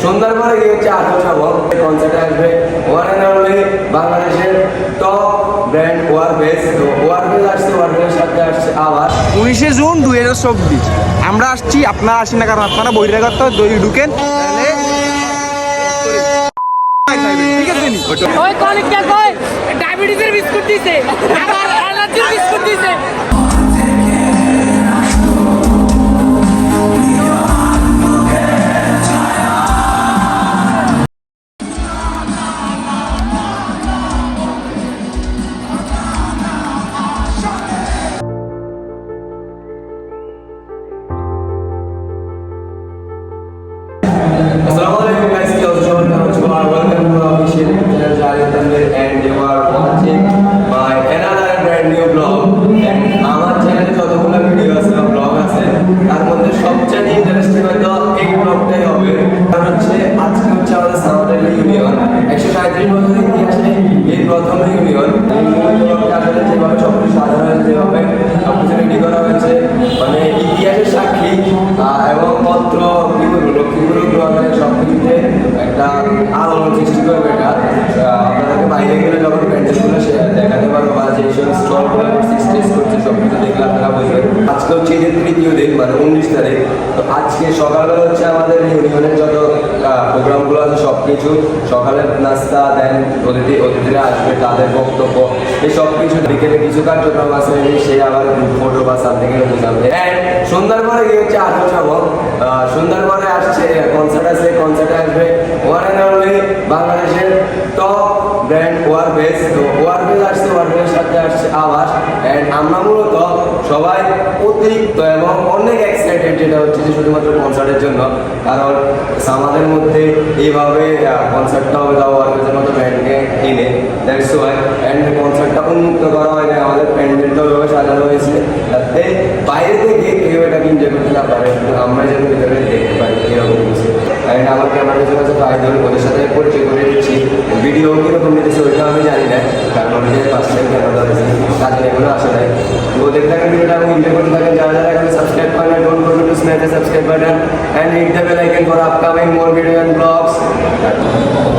সন্ধ্যার পরে গিয়ে হচ্ছে আত্মসভা কনসার্টে আসবে ওয়ান অ্যান্ড অনলি বাংলাদেশের টপ ব্র্যান্ড ওয়ারবেস। তো ওয়ারবেস আসছে, ওয়ারবেসের সাথে আসছে আবার 19 জুন 2024 আমরা আসছি। আপনারা আসেন না, কারণ আপনারা বহিরাগত ঢুকেন ডায়াবেটিসের বিস্কুট দিছে, আবার অ্যালার্জির বিস্কুট দিছে। Assalamualaikum guys, welcome to our official channel Jari Tanvir and you are watching my another brand new vlog. And আমার চ্যানেলে যতগুলো ভিডিও আছে বা ব্লগ আছে তার মধ্যে সবচেয়ে ইন্টারেস্টিং হয়তো এই ব্লগটাই হবে। কারণ হচ্ছে আজকে হচ্ছে আমাদের সামারের ইউনিয়ন 137 বছরের ইতিহাসে এই প্রথম ইউনিয়ন। এই ব্লগটা আসলে যেভাবে সবকিছু সাজানো হয়েছে, যেভাবে সবকিছু রেডি করা হয়েছে, মানে ইতিহাসের সাক্ষী এবং পত্র কি বলবো লক্ষ্মীপুর গ্রামের সব কিছুতে একটা আলোড়ন সৃষ্টি করবে। এটা আপনাদেরকে বাইরে গেলে যখন প্যান্ডেলগুলো দেখাতে পারবো বা যে সব স্টলগুলো স্টেজ করছে সব কিছু দেখলে আপনারা বুঝবেন। আজকে হচ্ছে ঈদের তৃতীয় দিন, মানে 19 তারিখ। তো আজকে সকালবেলা হচ্ছে আমাদের ইউনিয়নের যত প্রোগ্রামগুলো আছে সব কিছু, সকালের নাস্তা দেন, অতিথিরা আসবে তাদের বক্তব্য, এই সব কিছু বিকেলে কিছু কার্যক্রম আছে, সেই আবার ফটো বা সামথিং এরকম যাবে। সন্ধ্যার পরে গিয়ে হচ্ছে আত্মসভা। সন্ধ্যার পরে আসছে কনসার্ট আছে, কনসার্টে আসবে ওয়ান অ্যান্ড অনলি বাংলাদেশের টপ ব্র্যান্ড ওয়ারবেস। তো ওয়ারবেস আসছে, ওয়ারবেসের সাথে আসছে আবাস। অ্যান্ড আমরা মূলত সবাই অতিরিক্ত এবং অনেক এক্সাইটেড, যেটা হচ্ছে যে শুধুমাত্র কনসার্টের জন্য। কারণ আমাদের মধ্যে এইভাবে কনসার্টটা হবে, তাও ওয়ারবেসের মতো ব্র্যান্ডকে কিনে দ্যাটস ওয়াই। অ্যান্ড কনসার্টটা উন্মুক্ত করা হয় না, আমাদের প্যান্ডেলটা ওইভাবে সাজানো হয়েছে যাতে বাইরে থেকে কেউ এটাকে এনজয় করতে না পারে, আমরা যেন ভিতরে দেখতে পাই এরকম কিছু। অ্যান্ড আমার ক্যামেরা পেছনে আছে ফাইদুল, ওদের সাথে পরিচয় করে দিচ্ছি। ভিডিও কীরকম নিতেছে ওইটা আমি জানি না, কারণ আমি যে ফার্স্ট টাইম ক্যামেরা ধরেছি, কাজে এগুলো আসে নাই। তো দেখতে থাকেন ভিডিওটা এবং এনজয় করতে থাকেন। যারা যারা এখন সাবস্ক্রাইব করেন, don't forget to smash the subscribe button and hit the bell icon for upcoming more video and blogs.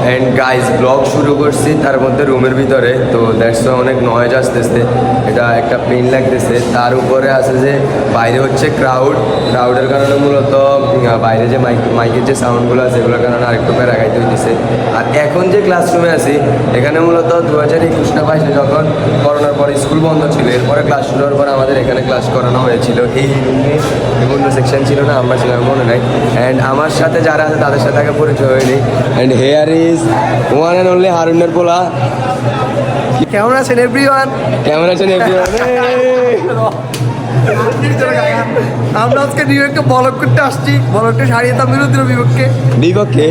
And guys blog শুরু করছি তার মধ্যে রুমের ভিতরে, তো দ্যাটস অনেক নয়েজ আসতেছে, এটা একটা পেন লাগতেছে। তার উপরে আছে যে বাইরে হচ্ছে ক্রাউডের কারণে মূলত বাইরে যে মাইকের যে সাউন্ডগুলো আছে এগুলোর কারণে আরেকটু প্যারাগাইতে হইতেছে। আর এখন যে ক্লাসরুমে আছি এখানে মূলত 2021 না 22 যখন করোনার পরে স্কুল বন্ধ ছিল, এরপরে ক্লাস শুরু হওয়ার পরে আমাদের এখানে ক্লাস করানো হয়েছিল। এই রুমে বিভিন্ন সেকশন ছিল না, আমরা ছিলাম মনে নাই। অ্যান্ড আমার সাথে যারা আছে তাদের সাথে আগে পরিচয় হয়নি। And hair is one and only হারুনের পোলা। কেমন আছেন এভরিওয়ান? কেমন আছেন এভরিওয়ান? আমরা আজকে নিউ ইয়র্কে ব্লগ করতে আসছি, ব্লগটা সারিয়ে বিরোধীর বিপক্ষে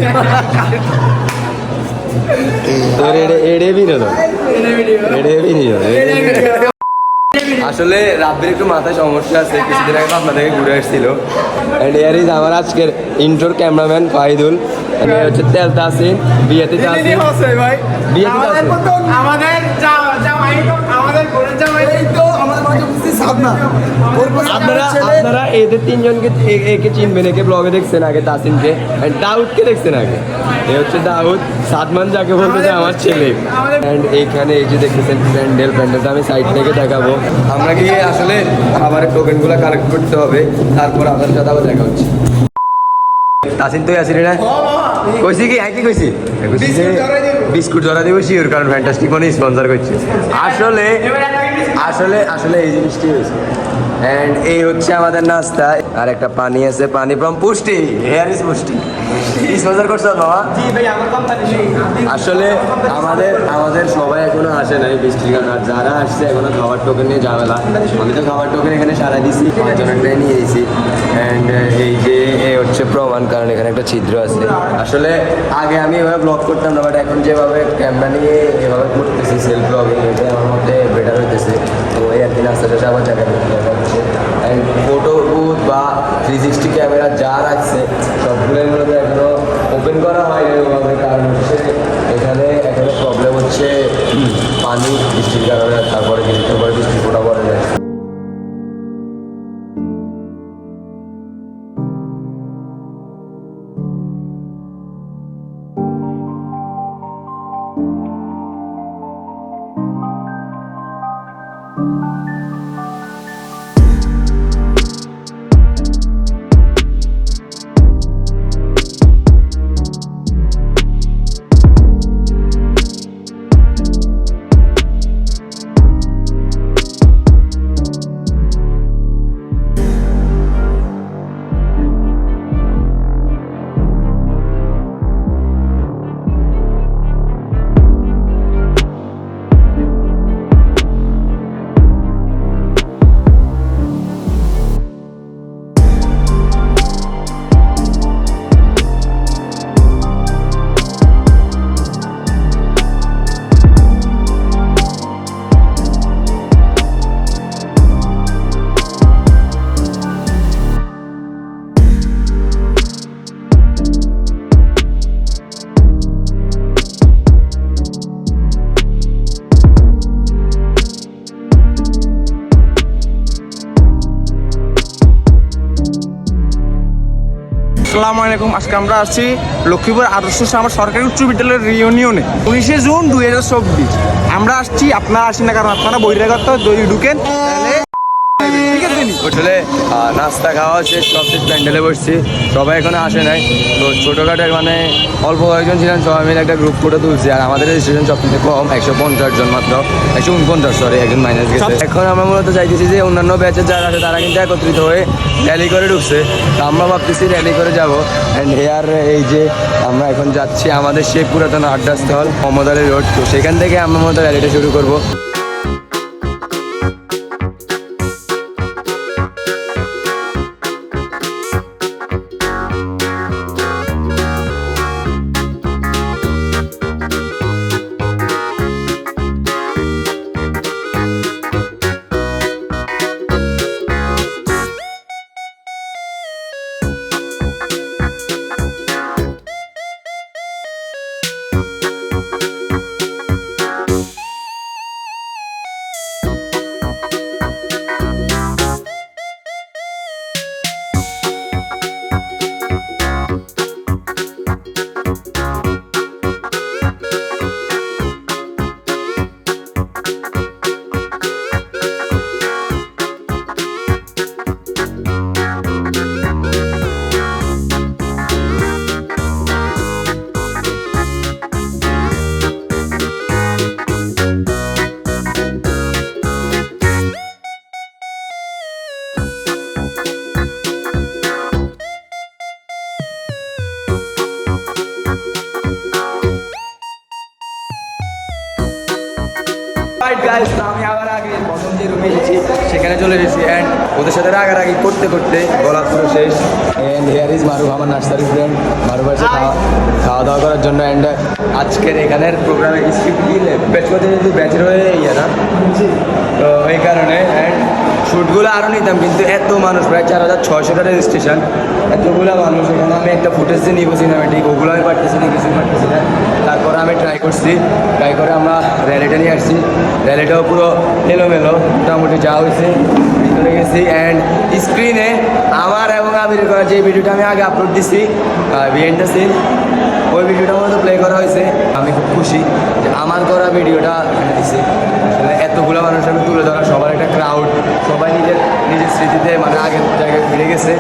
তোর এড়ে বিনোদন, আসলে রাব্বির একটু মাথায় সমস্যা আছে, কিছুদিন আগে আপনার থেকে ঘুরে আসছিল। অ্যান্ড এয়ার ইজ আমার আজকের ইন্ট্রোর ক্যামেরাম্যান ফাহিদুল। হচ্ছে তেল তাসিন, বিয়েতে তাসিন, আপনারা এদের তিনজনকে একে চিনবেন, একে ব্লগে দেখছেন আগে, তাসিনকে, দাউদকে দেখছেন আগে। এ হচ্ছে দাউদ, সাদমান যাকে বলতে চাই আমার ছেলে। অ্যান্ড এইখানে এই যে দেখতেছেন প্যান্ডেলটা আমি সাইড থেকে দেখাবো। আমরা গিয়ে আসলে খাবারের টোকেনগুলো কালেক্ট করতে হবে, তারপর আপনার সাথে আবার দেখা হচ্ছে। তাসিন তুই আসিলি না? কইছি কি একই কইছি বিস্কুট জরা দিব শিওর, কারণ ফ্যান্টাস্টিক মানে স্পন্সর করছে। আসলে আসলে আসলে এই জিনিসটি হয়েছে। অ্যান্ড এই হচ্ছে আমাদের নাস্তা। আর একটা পানি আছে, পানি ফ্রম পুষ্টি, হেয়ার ইজ পুষ্টি। স্পন্সর করছো বাবা? আসলে আমাদের সবাই এখনো আসে নাই বৃষ্টির কারণে, আর যারা আসছে এখনো খাবার টোকেন নিয়ে ঝামেলা। আমি তো খাবার টোকেন এখানে সারা দিছি, 5 জনেরটাই নিয়ে দিয়েছি। অ্যান্ড এই যে এ হচ্ছে প্রমাণ, কারণ এখানে একটা ছিদ্র আছে। আসলে আগে আমি এভাবে ব্লগ করতাম না, বাট এখন যেভাবে ক্যামেরা নিয়ে এভাবে করতেছি সেলফ ব্লগিং, এটা আমার মধ্যে বেটার হইতেছে। তো এই আর কি নাস্তা শেষে আবার জায়গায় হচ্ছে। অ্যান্ড ফটো বুথ বা 360 ক্যামেরা যা রাখছে সবগুলোর মধ্যে এখনো ওপেন করা হয়নি ওভাবে, কারণ হচ্ছে এখানে প্রবলেম হচ্ছে পানি বৃষ্টির কারণে, তারপরে কিছুক্ষণ পরে বৃষ্টির ফোঁটা পড়ে যায়। আসসালামু আলাইকুম। আজকে আমরা আসছি লক্ষ্মীপুর আদর্শ আমার সরকারি উচ্চ বিদ্যালয়ের রিউনিয়নে 19শে জুন 2024। আমরা আসছি, আপনারা আসেন না কারণ আপনারা বহিরাগত যদি ঢুকেন তাহলে ঠিক আছে নি? হোটেলে নাস্তা খাওয়া শেষ, সব শেষ, প্যান্ডেলে বসছি, সবাই এখনো আসে নাই। তো ছোটোখাটো মানে অল্প কয়েকজন ছিলেন, সবাই মিলে একটা গ্রুপ ফটো তুলছি। আর আমাদের রেজিস্ট্রেশন সবথেকে কম, 150 জন মাত্র, 149 সরি, একজন মাইনাস গেছে। এখন আমরা মূলত চাইতেছি যে অন্যান্য ব্যাচের যারা আছে তারা কিন্তু একত্রিত হয়ে র্যালি করে ঢুকছে। তো আমরা ভাবতেছি র্যালি করে যাব। অ্যান্ড হেয়ার এই যে আমরা এখন যাচ্ছি আমাদের সেই পুরাতন আড্ডাস্থল মোহাম্মদ আলী রোড। তো সেখান থেকে আমরা মূলত র্যালিটা শুরু করবো। আমি আবার আগে প্রথম যে রুমে এসেছি সেখানে চলে এসেছি। অ্যান্ড ওদের সাথে রাগারাগি করতে করতে গলা পুরো শেষ। অ্যান্ড হেয়ার ইজ মারুফ, আমার নার্সারি ফ্রেন্ড। মারুফ আছে খাওয়া দাওয়া করার জন্য। অ্যান্ড আজকের এখানের প্রোগ্রামে স্ক্রিপ্ট দিলে ব্যাচ করতে যদি ব্যাচের হয়ে ইয়ে না, তো এই কারণে। অ্যান্ড শ্যুটগুলো আরও নিতাম, কিন্তু এত মানুষ, প্রায় 4600টা রেজিস্ট্রেশন, এতগুলো মানুষ। এখানে আমি একটা ফুটেজ দিয়ে নিবো সিনেমাটিক, ওগুলো আমি পারতেছি না, কিছুই পারতেছি না। তারপরে আমি ট্রাই করে আমরা র্যালিটা নিয়ে আসছি। র্যালিটাও পুরো এলোমেলো, মোটামুটি যা হয়েছে ভিতরে গেছি। অ্যান্ড স্ক্রিনে আমার এবং আবির করা যে ভিডিওটা আমি আগে আপলোড দিছি, বিহাইন্ড দ্য সিন, ওই ভিডিওটা মতো প্লে করা হয়েছে। আমি খুব খুশি যে আমার করা ভিডিওটা দিছি। এতগুলো মানুষ আমি তুলে ধরা, সবার একটা ক্রাউড, সবাই নিজের স্মৃতিতে মানে আগের জায়গায় ফিরে গেছে।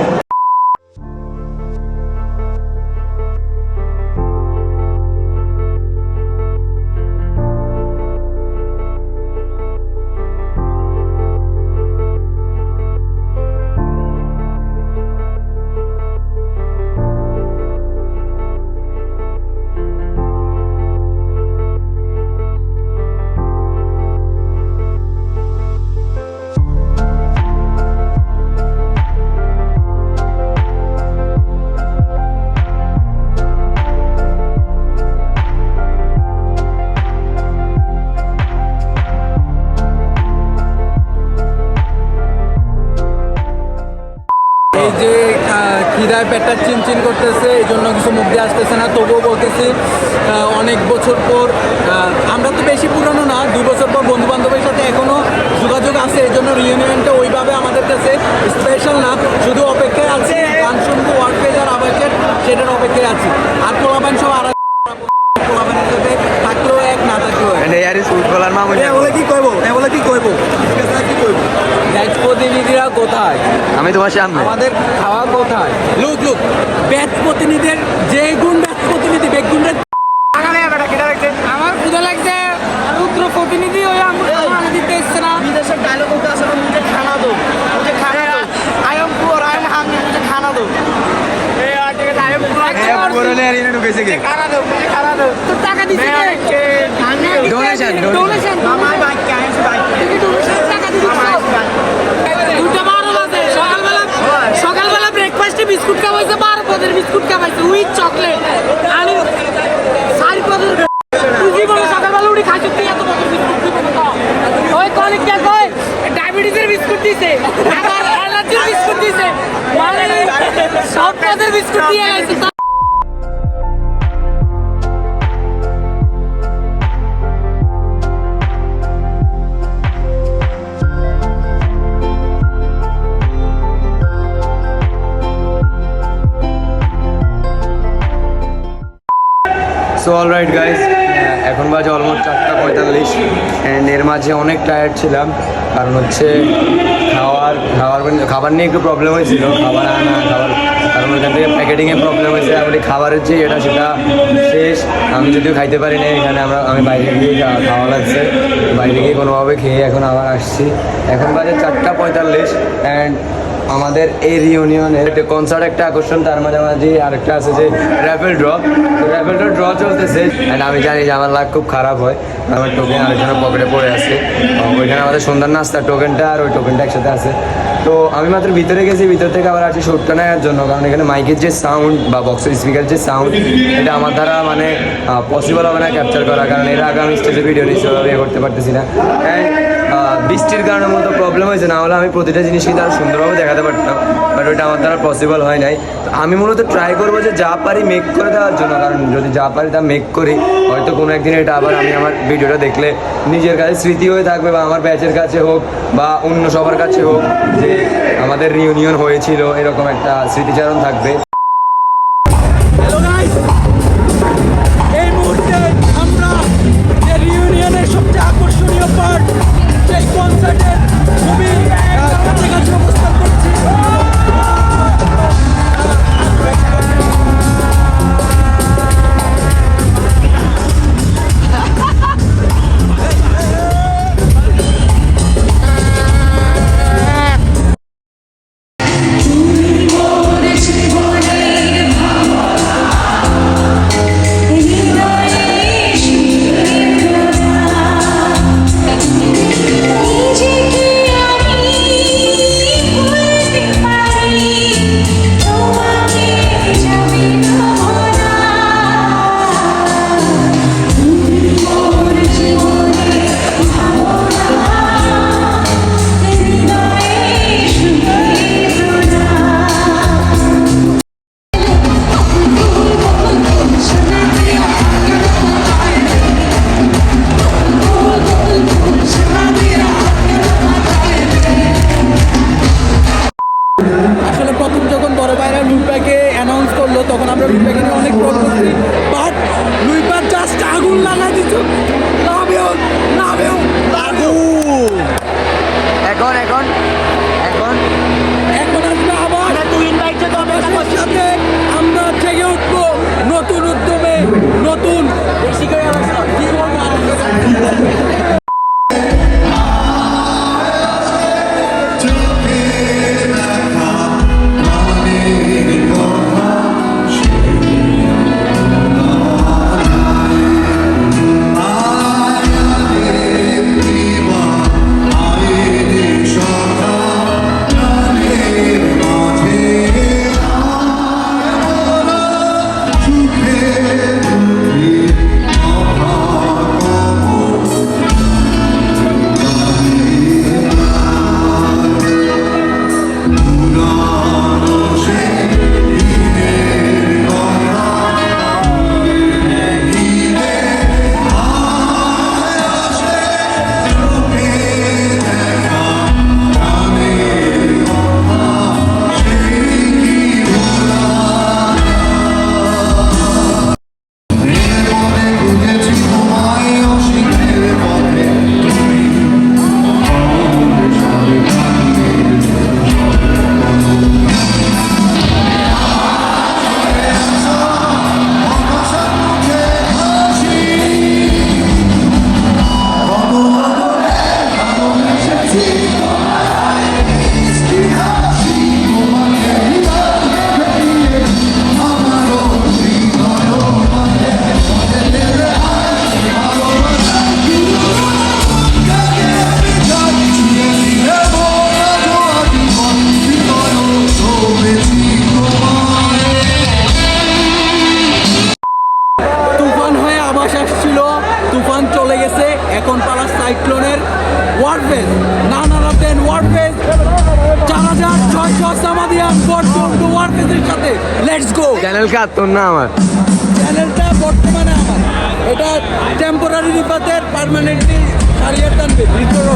এই যে খিদায় পেটটা চিনচিন করতেছে, এই জন্য কিছু মুখ দিয়ে আসতেছে না, তবুও বলতেছি অনেক বছর পর, আমরা তো বেশি পুরানো না, 2 বছর পর বন্ধু বান্ধবের সাথে এখনও যোগাযোগ আছে। এই জন্য রিইউনিয়নটা ওইভাবে আমাদের কাছে স্পেশাল না, শুধু অপেক্ষায় আছে গান শুনবো, ওয়ার্ক পেজ আর আবেকের, সেটার অপেক্ষায় আছি। আর পোলাপান সব আর পোলাপানের সাথে থাকলেও এক, না থাকলেও এক। বলে কি করবো, বলে কি করবো, কি করবো? ব্যাচ প্রতিনিধিরা কোথায়? আমি তোমার সামনে। আমাদের খাওয়া কোথায়? লুক ব্যাচ প্রতিনিধির যে গুণ, ব্যাচ প্রতিনিধি বেগুনরা আমার ক্ষুধা লাগছে, রুদ্র প্রতিনিধি হয়ে আমার দিতে এসছে না। বিদেশের ডায়লগ होता है, मुझे खाना दो, मुझे खाना दो, I am poor, I am hungry, मुझे खाना दो। খানা দাও তো টাকা দিছে ডোনেশন আমার বাইক কে আইছে বাইক তুমি ডোনেশন টাকা দিছো 2:12 বাজে সকালবেলা ব্রেকফাস্টে বিস্কুট খাওয়াইছে, 12 পদের বিস্কুট খাওয়াইছে উইথ চকলেট। আমি 4 পদের তুই বলে সকালবেলা উঠি খাইছো তুই এত পদের বিস্কুট দিব না। ওই কলিগটা কই ডায়াবেটিসের বিস্কুট দিছে, আবার অ্যালার্জির বিস্কুট দিছে, মানে সব পদের বিস্কুট দিয়ে আইছে। সো অলরাইট গাইস, এখন বাজে অলমোস্ট 4:45 অ্যান্ড এর মাঝে অনেক টায়ার্ড ছিলাম, কারণ হচ্ছে খাবার নিয়ে একটু প্রবলেম হয়েছিল, কারণ ওইখান থেকে প্যাকেটিংয়ের প্রবলেম হয়েছে। আমি খাবারের যে সেটা শেষ, আমি যদিও খাইতে পারি না, এখানে আমি বাইরে গিয়ে খাওয়া লাগছে, বাইরে গিয়ে কোনোভাবে খেয়ে এখন আবার আসছি। এখন বাজে 4:45 অ্যান্ড আমাদের এই রিউনিয়নের একটা কনসার্ট, একটা আকর্ষণ, তার মাঝামাঝি আরেকটা আছে যে র্যাফেল ড্র। তো র্যাফেল ড্র চলতেছে অ্যান্ড আমি জানি যে আমার লাগ খুব খারাপ হয়, আমার টোকেন আরেকজনের পকেটে পড়ে আছে। ওইখানে আমাদের সন্ধ্যার নাস্তার টোকেনটা আর ওই টোকেনটা একসাথে আছে। তো আমি মাত্র ভিতরে গেছি, ভিতর থেকে আবার আসছি শুটটা নেওয়ার জন্য, কারণ এখানে মাইকের যে সাউন্ড বা বক্সের স্পিকার যে সাউন্ড, এটা আমার দ্বারা মানে পসিবল হবে না ক্যাপচার করা, কারণ এর আগে আমি স্টেজে ভিডিও নিচ্ছি ইয়ে করতে পারতেছি না। বৃষ্টির কারণে মতো প্রবলেম হয়েছে, না হলে আমি প্রতিটা জিনিস কিন্তু আরও সুন্দরভাবে দেখাতে পারতাম, বাট ওইটা আমার দ্বারা পসিবল হয় নাই। তো আমি মূলত ট্রাই করবো যে যা পারি মেক করে দেওয়ার জন্য, কারণ যদি যা পারি তা মেক করি, হয়তো কোনো একদিন এটা আবার আমি আমার ভিডিওটা দেখলে নিজের কাছে স্মৃতি হয়ে থাকবে, বা আমার ব্যাচের কাছে হোক বা অন্য সবার কাছে হোক, যে আমাদের রিউনিয়ন হয়েছিল, এরকম একটা স্মৃতিচারণ থাকবে। হ্যালো গাইস, এই মুহূর্তে আমরা যে রিউনিয়নের সবচেয়ে আকর্ষণীয় পার্ট, সেই কনসার্টের খুবই কাছাকাছি অবস্থান করছি। আসলে প্রথম যখন বড় ভাইরা লুইপাকে অ্যানাউন্স করলো, তখন আমরা লুইপাকে নিয়ে অনেক প্রোট করছি, বাট লুইপার জাস্ট আগুন লাগা দিত। নামেও এখন আসবে আবার সাথে আমরা জেগে উঠবো নতুন উদ্যমে, নতুন কি বলবো এখন পালা সাইক্লোনের ওয়ার্ডফেস, নানারাতেন ওয়ার্ডফেস 4600 সামাদিয়ান বর্তমান ওয়ার্ডফেসের সাথে লেটস গো। চ্যানেল কার তোর না আমার? চ্যানেলটা বর্তমানে আমার, এটা টেম্পোরারি রিপাতের, পার্মানেন্টলি হারিয়ে টানবে ভিতর।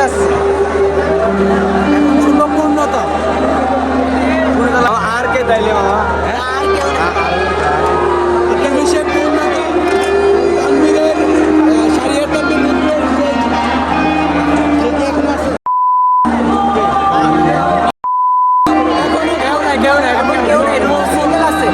আসছে, এখন শুনলো পূর্ণতা। আর কে তাইলে মামা একটা মিশের পূর্ণতা, তানভীরের সারিয়ার তানভীর মিত্রের সেটি এখন আছে। কেউ নাই, এরকম সিঙ্গেল আছে।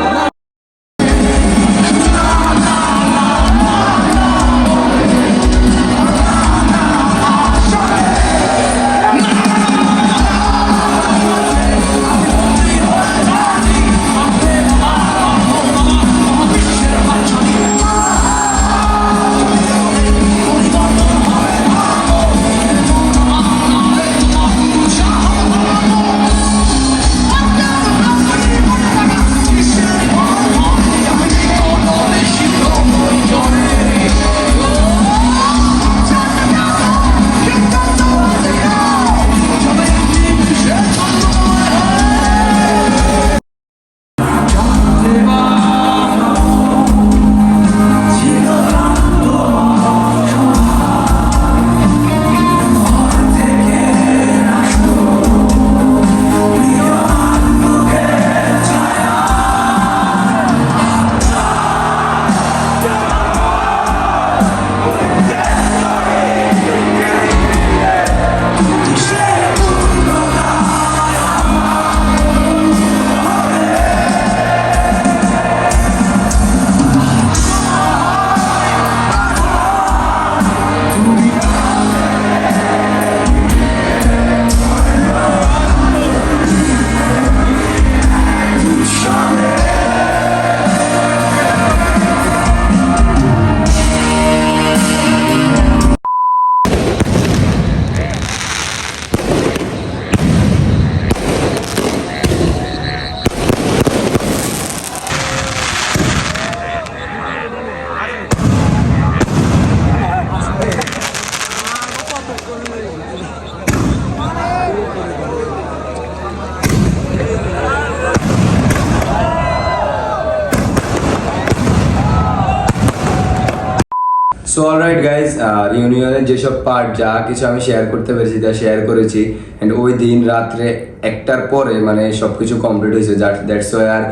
সো অলরাইট গাইজ, রিউনিয়নের যেসব পার্ট যা কিছু আমি শেয়ার করতে পেরেছি তা শেয়ার করেছি। অ্যান্ড ওই দিন রাত্রে 1টার পরে মানে সব কিছু কমপ্লিট হয়েছে, দ্যাটস ওয়াই আর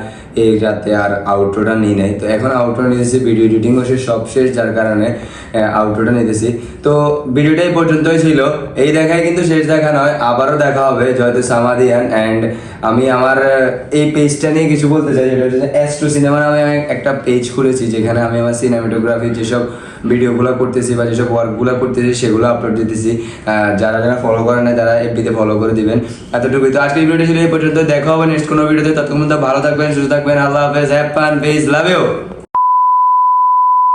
এই রাতে আর আউটরোটা নিয়ে নেয়। তো এখন আউটরো নিতেছি, ভিডিও এডিটিংও সব শেষ, যার কারণে আউটরোটা নিতেছি। তো ভিডিওটা এই পর্যন্তই ছিল, এই দেখায় কিন্তু শেষ দেখা নয়, আবারও দেখা হবে জয়তু সামাদিয়ান। অ্যান্ড আমি আমার এই পেজটা নিয়ে কিছু বলতে চাই, যেটা হচ্ছে S2 সিনেমা নামে আমি একটা পেজ খুলেছি, যেখানে আমি আমার সিনেমাটোগ্রাফির যেসব ভিডিওগুলো করতেছি বা যেসব ওয়ার্কগুলো করতেছি সেগুলো আপলোড দিতেছি। যারা যারা ফলো করে না তারা এফবিতে ফলো করে দিবেন। এতটুকুই। তো আজকের ভিডিওটা ছিল এই পর্যন্ত, দেখা হবে নেক্সট কোনো ভিডিওতে। ততক্ষণ ভালো থাকবেন, সুস্থ থাকবেন। আল্লাহ হাফেজ, have fun, page, love you.